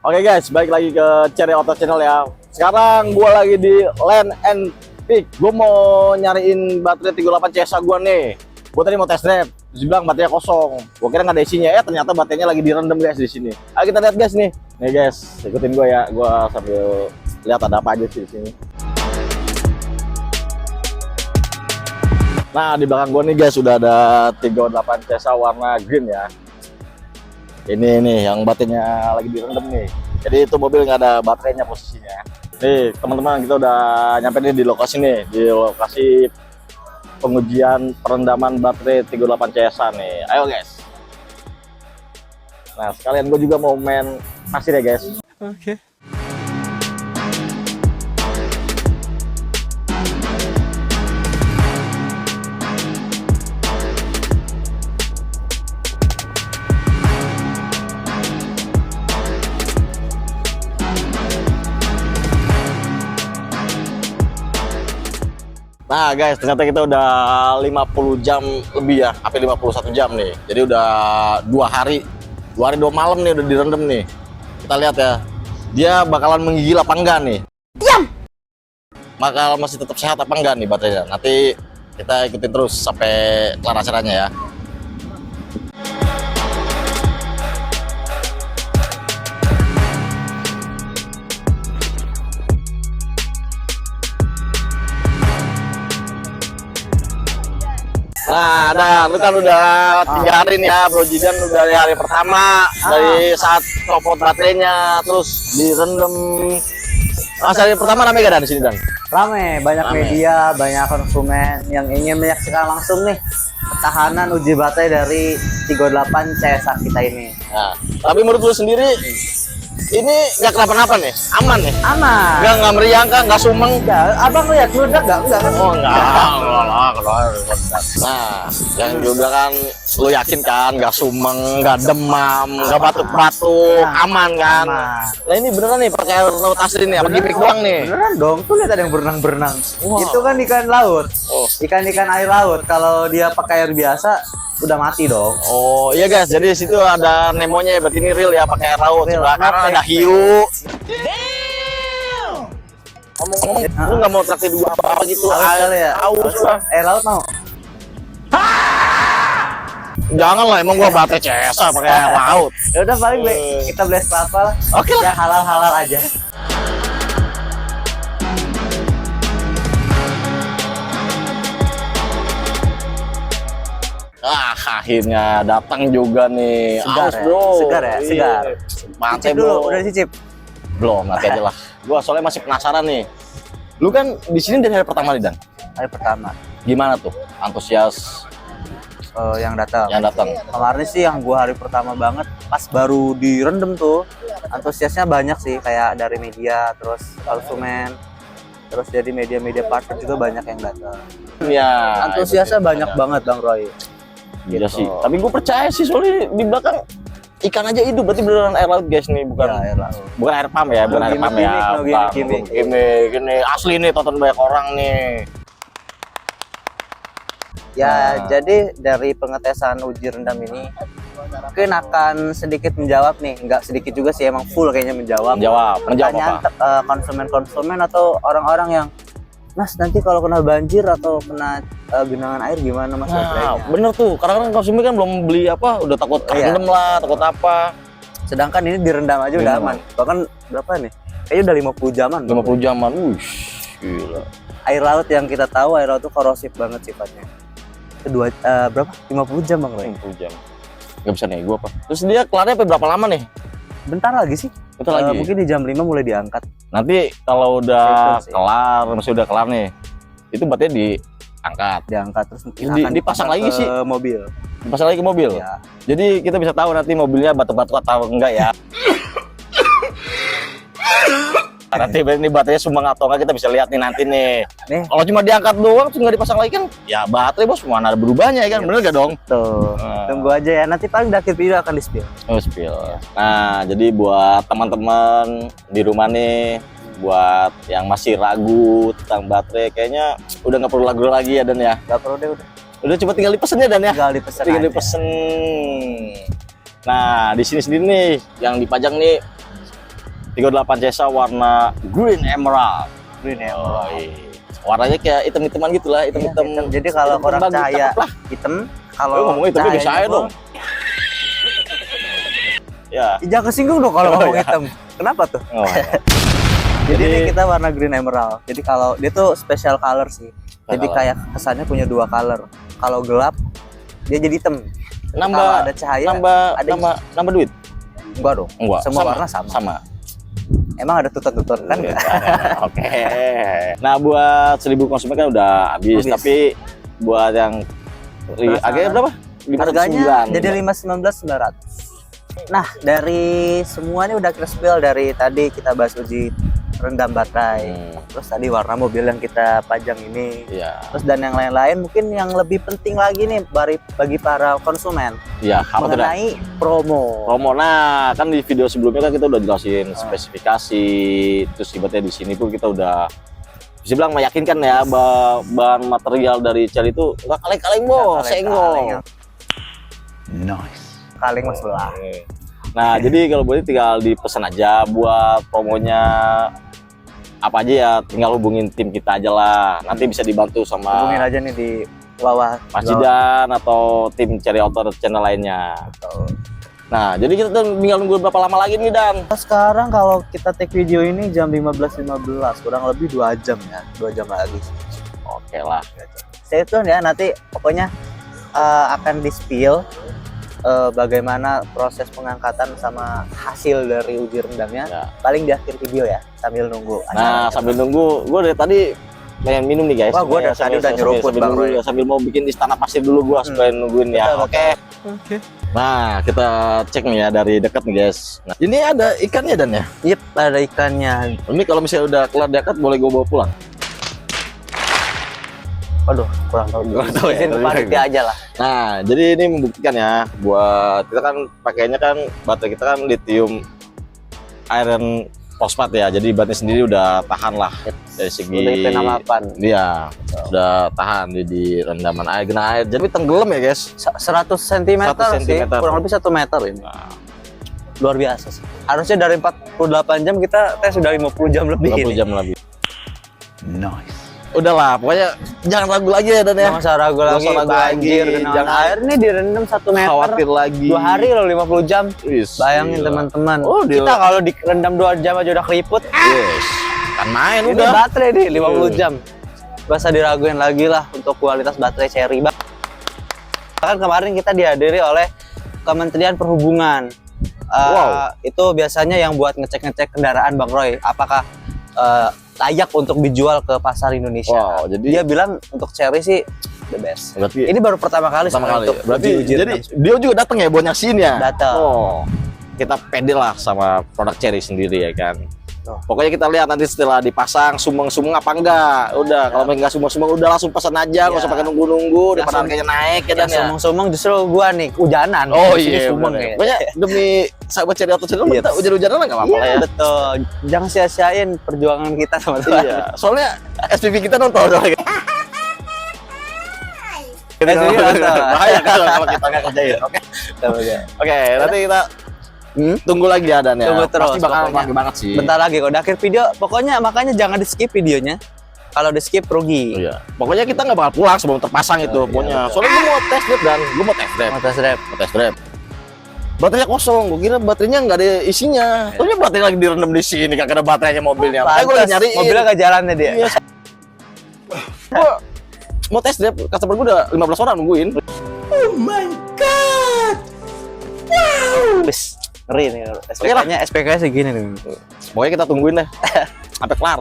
Oke guys, balik lagi ke Cherry Auto Channel ya. Sekarang gua lagi di Land and Peak. Gua mau nyariin baterai 38 CSA gua nih. Gua tadi mau test drive, terus bilang baterainya kosong. Gua kira nggak ada isinya ya, ternyata baterainya lagi direndam guys di sini. Ayo kita lihat guys nih. Nih guys, ikutin gua ya. Gua sambil lihat ada apa aja sih di sini. Nah, di belakang gua nih guys sudah ada 38 CSA warna green ya. Ini nih yang baterainya lagi direndam nih. Jadi itu mobil nggak ada baterainya posisinya. Nih teman-teman, kita udah nyampe nih di lokasi nih, di lokasi pengujian perendaman baterai 38 CSA nih. Ayo guys. Nah sekalian gue juga mau main pasir ya guys. Oke. Nah guys, ternyata kita udah 50 jam lebih ya, hampir 51 jam nih. Jadi udah 2 hari 2 malam nih udah direndam nih. Kita lihat ya, dia bakalan menggigil apa enggak nih. Diam! Bakal masih tetap sehat apa enggak nih baterainya. Nanti kita ikutin terus sampai kelar acaranya ya. Nah, lu kan udah 3 hari nih ya, Bro Jidan udah dari hari pertama dari saat copot baterainya terus direndam. Hari pertama rame gak Dan di sini Dan? Rame, banyak media, banyak konsumen yang ingin menyaksikan langsung nih ketahanan uji baterai dari 38 CSA kita ini. Nah, tapi menurut lu sendiri ini nggak kenapa-napa nih, aman nih? Aman. Nggak meriang kan, nggak sumeng? Enggak, abang lihat meledak enggak kan? Oh enggak lah. Nah, yang juga kan lu yakin kan, nggak sumeng, nggak demam, nggak batuk-batuk, aman kan? Aman. Nah ini beneran nih pakai air laut asli nih, apa gimmick doang nih? Beneran dong, tuh lihat ada yang berenang-berenang. Wow. Itu kan ikan laut. Oh. Ikan-ikan air laut. Kalau dia pakai air biasa udah mati dong. Oh iya guys, jadi di situ ada nemonya, berarti ini real ya pakai air laut. Real. Sebelah kanan ada hiu. Ngomong-ngomong, lu nggak mau traktir dua apa gitu? Haus kali ya? Haus lah. Air laut mau? Jangan lah, emang gua baterai CSA pakai air laut. Ya udah paling kita beli apa lah. Oke lah. Ya halal-halal aja. Akhirnya datang juga nih. Segar Aus, ya? bro. Segar ya? Segar. Mantap Cicip bro. dulu, udah dicicip. Belum, nanti aja lah. Gua soalnya masih penasaran nih. Lu kan di sini dari hari pertama nih Dan. Hari pertama Gimana tuh antusias yang datang. yang datang? Kemarin sih yang gua hari pertama banget, pas baru direndam tuh, antusiasnya banyak sih, kayak dari media, terus konsumen, terus jadi media-media partner juga banyak yang datang. Ya. Antusiasnya banyak banget Bang Roy. Iya Gitu. sih. Tapi gue percaya sih soalnya di belakang ikan aja hidup, berarti beneran air laut guys nih, bukan Ya, air laut. bukan air pump ya, bukan air pump ya. Gimmick. Gini asli nih, tonton banyak orang nih. Ya, jadi dari pengetesan uji rendam ini mungkin akan sedikit menjawab nih, nggak sedikit juga sih, emang full kayaknya menjawab apa? pertanyaan konsumen-konsumen atau orang-orang yang, Mas nanti kalau kena banjir atau kena genangan air gimana Mas baterainya? Bener tuh, kadang-kadang konsumen kan belum beli apa, udah takut kerendam lah, takut apa. Sedangkan ini direndam aja udah aman. Bahkan berapa nih? Kayaknya udah 50 jaman. 50 jaman, wush, gila. Air laut yang kita tahu, air laut itu korosif banget sifatnya. Kedua, berapa? 50 jam Bang Roy? 50 jam. Gak bisa nih, gua apa. Terus dia kelarnya sampai berapa lama nih? Bentar lagi sih. Bentar lagi? Mungkin di jam 5 mulai diangkat. Nanti kalau udah Itu sih. kelar, masih udah kelar nih, itu berarti diangkat. Diangkat terus mungkin Terus akan dipasang lagi ke sih? mobil. Dipasang lagi ke mobil. Ya. Jadi kita bisa tahu nanti mobilnya batuk-batuk atau enggak ya. Nanti ini baterainya sumbang atau enggak kita bisa lihat nih nanti nih. Kalau cuma diangkat doang terus nggak dipasang lagi kan, ya baterai bos mana ada berubahnya ya kan, bener gak dong? Tuh, tunggu aja ya. Nanti paling di akhir video akan di-spill. Oh, spill. Nah, jadi buat teman-teman di rumah nih, buat yang masih ragu tentang baterai, kayaknya udah nggak perlu ragu lagi ya Dan ya. Gak perlu deh udah. Udah coba tinggal dipesen ya Dan ya. Tinggal dipesen Tinggal aja. dipesen. Nah, di sini sendiri nih yang dipajang nih 38 CSA warna green emerald. Green Oh, emerald. iya. Warnanya kayak hitam-hitaman gitu lah, hitam-hitam. Hitam. Jadi kalau hitam orang bagus, cahaya cakep lah. hitam, Kalau kalau ngomong hitam bisa aja dong. Ya. Jangan kesinggung dong kalau Oh, ngomong ya. hitam. Kenapa tuh? Oh, ya. Jadi Jadi- ini kita warna green emerald. Jadi kalau dia tuh special color sih. Jadi Color. kayak kesannya punya dua color. Kalau gelap dia jadi hitam. Kalau Nambah ada cahaya ada nambah duit. enggak dong. Enggak. Semua warna sama. Sama. Emang ada tutut-tutut kan Iya. enggak? Oke. Nah, buat 1000 konsumen kan udah habis, Habis. tapi buat yang harganya berapa? Harganya 599. jadi 519.900. Nah, dari semuanya udah kita spill dari tadi kita bahas uji rendam baterai. Terus tadi warna mobil yang kita pajang ini. Iya. Terus dan yang lain-lain mungkin yang lebih penting lagi nih bagi para konsumen Iya, apa tuh? Dan? mengenai promo. Promo. Nah, kan di video sebelumnya kan kita udah jelasin Oh. spesifikasi, terus ibaratnya di sini pun kita udah bisa bilang meyakinkan ya bahan material dari Cherry itu nggak kaleng-kaleng bos, senggol. Nice. Kaleng mas belah. Nah, jadi kalau boleh tinggal dipesan aja buat promonya apa aja ya, tinggal hubungin tim kita aja lah. Nanti bisa dibantu sama Hubungin aja nih di bawah. Mas Jidan atau tim Cherry Auto channel lainnya. Nah, jadi kita tuh tinggal nunggu berapa lama lagi nih, Dan? Sekarang kalau kita take video ini jam 15.15, kurang lebih 2 jam ya, 2 jam lagi. Oke lah. Stay tune ya, nanti pokoknya akan di-spill bagaimana proses pengangkatan sama hasil dari uji rendamnya. Ya. Paling di akhir video ya, sambil nunggu. Nah, sambil nunggu, gue dari tadi pengen minum nih guys. Wah, gua dari tadi udah nyeruput, Bang nunggu Roy. ya, sambil mau bikin istana pasir dulu gue supaya nungguin ya. Betul, Oke. Nah, kita cek nih ya dari dekat nih guys. Nah, ini ada ikannya Dan ya. Yep, ada ikannya. Ini kalau misalnya udah kelar dekat boleh gue bawa pulang. Waduh, kurang tahu. Kurang tahu ya, Izin ke tapi panitia aja lah. Nah, jadi ini membuktikan ya buat kita kan pakainya kan baterai kita kan lithium iron phosphate ya. Jadi baterai sendiri udah tahan lah dari segi Udah IP68. Iya, udah tahan di rendaman air, genangan air. Jadi tenggelam ya, guys. 100 cm 100 sih, sentimeter. kurang lebih 1 meter ini. Nah, Luar biasa sih. Harusnya dari 48 jam kita tes sudah 50 jam lebih 50 ini. jam lebih. Nice. Udahlah, pokoknya jangan ragu lagi ya Dan ya. Nggak usah ragu Nggak lagi, usah ragu banjir, lagi. genangan Jangan air ini direndam 1 meter. Khawatir lagi. 2 hari loh 50 jam. Wis, Bayangin gila. teman-teman. Oh, kita kalau direndam 2 jam aja udah keriput. Yes. Kan main Ini udah. baterai nih 50 jam. Gak usah diraguin lagi lah untuk kualitas baterai Cherry. Bahkan kemarin kita dihadiri oleh Kementerian Perhubungan. Wow. Itu biasanya yang buat ngecek-ngecek kendaraan Bang Roy. Apakah layak untuk dijual ke pasar Indonesia? Wow, jadi Dia bilang untuk Cherry sih the best. berarti Ini baru pertama kali pertama sebenarnya kali. untuk Berarti uji jadi rendam. dia juga datang ya buat nyaksiin ya. Datang. Oh. Kita pede lah sama produk Cherry sendiri ya kan. Oh. Pokoknya kita lihat nanti setelah dipasang sumeng-sumeng apa enggak. Udah, kalau enggak sumeng-sumeng udah langsung pesan aja, enggak usah pakai nunggu-nunggu daripada Langsung. harganya naik ya Dan Yang ya. sumeng-sumeng justru gua nih hujanan. Oh Di sini iya, sumeng bener. ya. Pokoknya demi sahabat Cherry Auto Channel Yes. kita hujan-hujanan lah nggak apa-apa lah Iya, ya. betul. Jangan sia-siain perjuangan kita teman-teman. Iya, soalnya SPV kita nonton soalnya. SPV nonton. Bahaya kalau kita nggak kerjain. Oke, oke, nanti kita tunggu lagi ya Dan ya. Tunggu terus, Pasti bakal pokoknya. lagi banget sih. Bentar lagi kalau di akhir video, pokoknya makanya jangan di skip videonya. Kalau di skip rugi. Iya. Pokoknya kita nggak bakal pulang sebelum terpasang itu. Iya, Pokoknya. betul. Soalnya gue mau test drive Dan, gue mau test drive. Mau tes drive. Mau test drive. Baterainya kosong, gue kira baterainya nggak ada isinya. Soalnya baterai lagi direndam di sini, kagak ada baterainya mobilnya. Makanya gue lagi Pantes, nyariin. mobilnya nggak jalannya dia. Iya. Gue mau test drive, customer gue udah 15 orang nungguin. Wis, ngeri nih. SPK-nya segini nih. Pokoknya kita tungguin deh sampai kelar.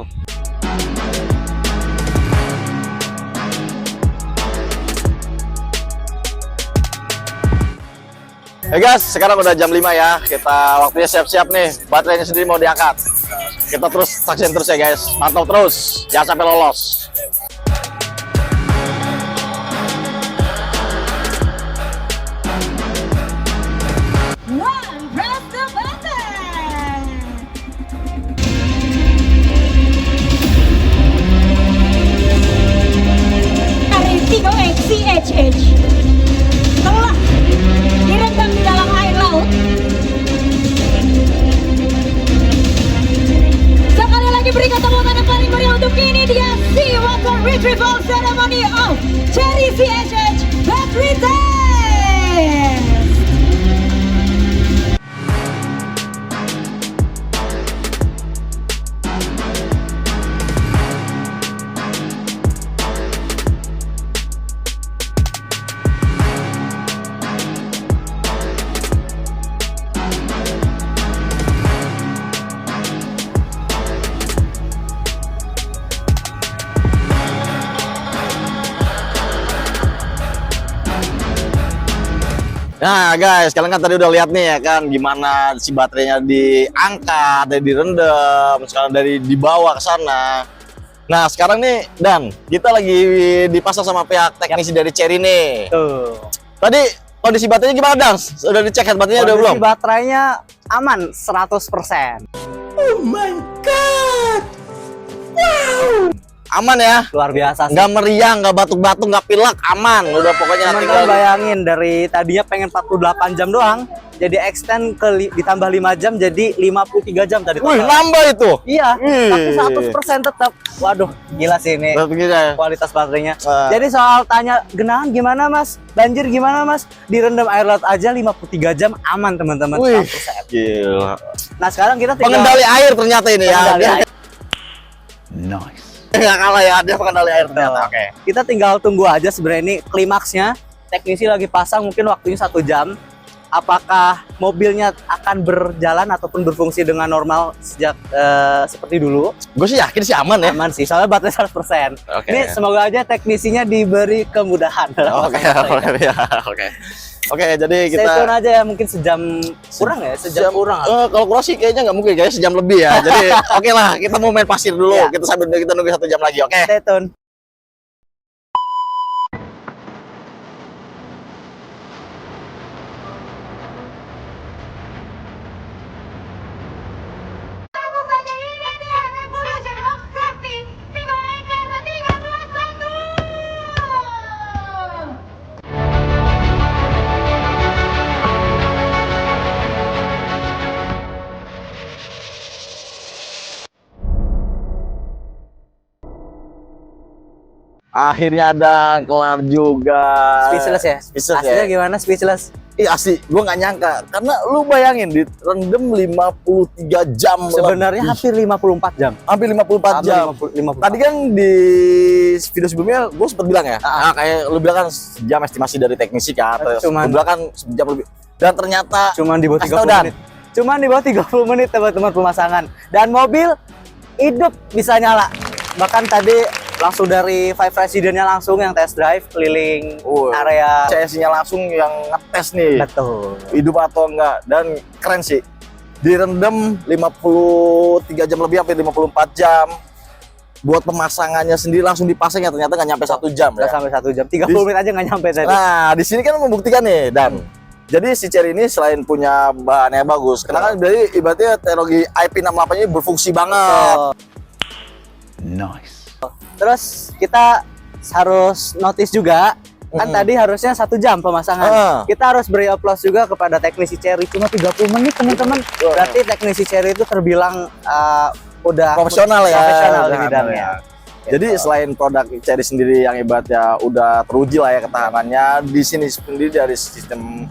Guys, sekarang udah jam 5 ya. Kita waktunya siap-siap nih. Baterainya sendiri mau diangkat. Kita terus saksikan terus ya guys. Pantau terus, jangan sampai lolos. One, press the button. Arentigo XCHH telah direndam di dalam air laut Nah guys, kalian kan tadi udah lihat nih ya kan gimana si baterainya diangkat, dari direndam, sekarang dari dibawa ke sana. Nah sekarang nih Dan, kita lagi dipasang sama pihak teknisi dari Cherry nih. Tuh. Tadi kondisi baterainya gimana Dan? Sudah dicek head baterainya udah belum? Kondisi baterainya aman 100%. Aman ya? Luar biasa sih. Nggak meriang, nggak batuk-batuk, nggak pilek, aman. Udah pokoknya nanti Teman-teman bayangin dari tadinya pengen 48 jam doang, jadi extend ke ditambah 5 jam jadi 53 jam tadi. Wih, total. nambah itu. Iya, tapi Wih. 100% tetap. Waduh, gila sih ini Begini. kualitas baterainya. Ah. Jadi soal tanya genangan gimana Mas? Banjir gimana Mas? Direndam air laut aja 53 jam aman teman-teman. Wih, 100%. gila. Nah, sekarang kita tinggal Pengendali air ternyata ini ya. Pengendali Dia air. Nice. nggak kalah ya, dia pengendali air ternyata. Oke. Kita tinggal tunggu aja sebenarnya ini klimaksnya. Teknisi lagi pasang mungkin waktunya 1 jam. Apakah mobilnya akan berjalan ataupun berfungsi dengan normal sejak seperti dulu? Gue sih yakin sih aman ya. Aman sih, soalnya baterai 100%. Oke. Ini semoga aja teknisinya diberi kemudahan. Oke, ya, oke. Oke, jadi Stay kita tune aja ya, mungkin sejam kurang ya, sejam kurang. kalau kurang sih kayaknya nggak mungkin, kayaknya sejam lebih ya. Jadi oke lah, kita mau main pasir dulu. Iya. Kita sambil kita nunggu 1 jam lagi, oke? Stay tune. Langsung saja ini dia Revolution of Safety 3 ekor 13 1. Akhirnya ada kelar juga. Speechless ya? Speechless Aslinya ya. gimana speechless? Ih asli, gue nggak nyangka. Karena lu bayangin, direndam 53 jam. Sebenarnya lebih. hampir 54 jam. Hampir 54 jam. 54. Tadi kan di video sebelumnya gue sempat bilang ya, kayak lu bilang kan sejam estimasi dari teknisi kan, terus Cuman- lu bilang kan sejam lebih. Dan ternyata Cuman di bawah Kasih tau, 30 Dan. menit. Cuman di bawah 30 menit teman-teman pemasangan. Dan mobil hidup bisa nyala. Bahkan tadi langsung dari Five Residentnya langsung yang test drive keliling area. CS-nya langsung yang ngetes nih, Betul. hidup atau enggak. Dan keren sih, direndam 53 jam lebih, hampir 54 jam. Buat pemasangannya sendiri langsung dipasang ya, ternyata nggak nyampe 1 jam Udah ya. sampai 1 jam. 30 menit aja nggak nyampe tadi. Nah, di sini kan membuktikan nih, Dan. Jadi si Cherry ini selain punya bahannya bagus, karena kan dari ibaratnya teknologi IP68 ini berfungsi banget. Oh. Nice. Terus kita harus notice juga kan tadi harusnya 1 jam pemasangan. Kita harus beri aplaus juga kepada teknisi Cherry, cuma 30 menit teman-teman. Berarti teknisi Cherry itu terbilang udah Profesional ya. profesional di bidangnya. Jadi selain produk Cherry sendiri yang ibaratnya udah teruji lah ya ketahanannya, di sini sendiri dari sistem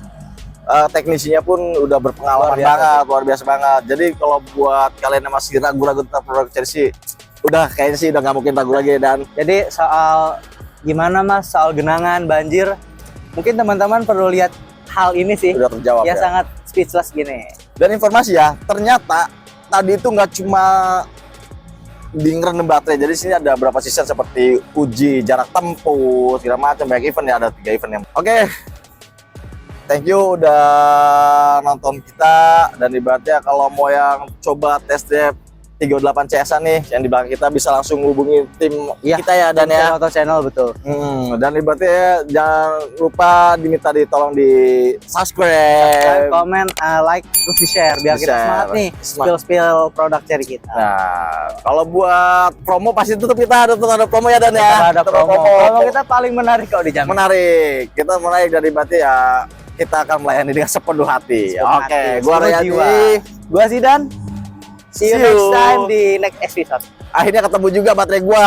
teknisinya pun udah berpengalaman luar biasa banget. Jadi kalau buat kalian yang masih ragu-ragu tentang produk Cherry sih, udah kayaknya sih udah nggak mungkin ragu lagi. Dan Jadi soal gimana Mas, soal genangan, banjir, mungkin teman-teman perlu lihat hal ini sih. udah terjawab Ya ya. sangat speechless gini. Dan informasi ya, ternyata tadi itu nggak cuma di ngerendam baterai. Jadi sini ada beberapa season seperti uji jarak tempuh, segala macam, banyak event ya, ada 3 event yang. Oke. Thank you udah nonton kita, dan ibaratnya kalau mau yang coba test drive 38 CS nih yang di belakang kita, bisa langsung hubungi tim kita ya, Dan ya. Auto channel betul. Dan ibaratnya jangan lupa diminta ditolong di subscribe. Komen, like, terus di share biar kita Di-share. semangat nih spill produk Cherry kita. Nah, kalau buat promo pasti tetap kita ada promo ya, Dan ya. Kita ada Tetap promo. Promo kita paling menarik kok dijamin. menarik. Kita menarik dari berarti ya, kita akan melayani dengan sepenuh hati. Sepenuh Oke, hati, gua sepenuh Rayati. jiwa. Gua Zidan. See you See next you. time di next episode. Akhirnya ketemu juga baterai gua.